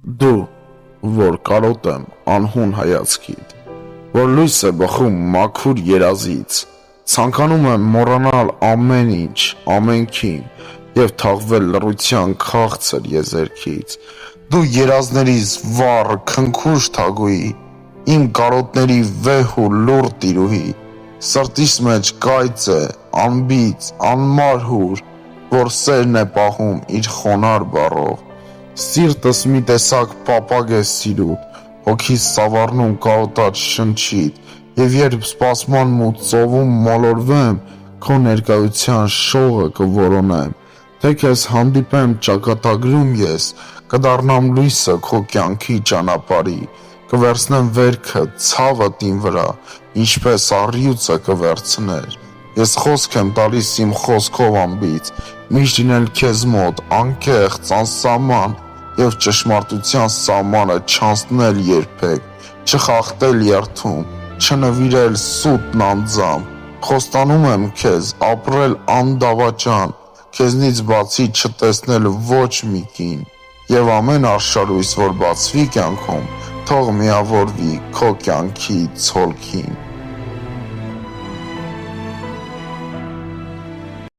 Դու, որ կարոտ եմ անհուն հայացքիդ, որ լույս է բխում մաքուր երազից, ցանկանում եմ մոռանալ ամեն ինչ, ամենքին և թաղվել լռության քաղցր եզերքից, դու երազներիս վառ քնքուշ թագուհի, իմ կարոտների վեհ ու լուռ տիրուհի, սրտիս մեջ կայծ է, անբիծ, անմարհուր, որ սերն է պահում իր խոնարհ բառով, սիրտս մի տեսակ պապագ է սիրում, հոգիս սավառնում կարոտած շնչիդ, և երբ սպասմանն ու ծովում մոլորվեմ, քո ներկայության շողը կորոնեմ, թե քեզ հանդիպեմ ճակատագրում ես, կդառնամ լույսը քո կյանքի ճանապարհի, կվերցնեմ վերքը, ցավդ իմ վրա, ինչպես առյուծը կվերցներ, ես խոսք եմ տալիս իմ խոսքով անբիծ, միշտ լինել քեզ մոտ, անկեղծ, անսահման և ճշմարտության սահմանը չանցնել երբեք, չխախտել երդում, չնվիրել սուտն անձամբ, խոստանում եմ քեզ ապրել անդավաճան, քեզնից բացի չտեսնել ոչ մի կին, և ամեն արշալույս, որ բացվի կյանքում, թող միավորվի քո կյանքի ցոլքին։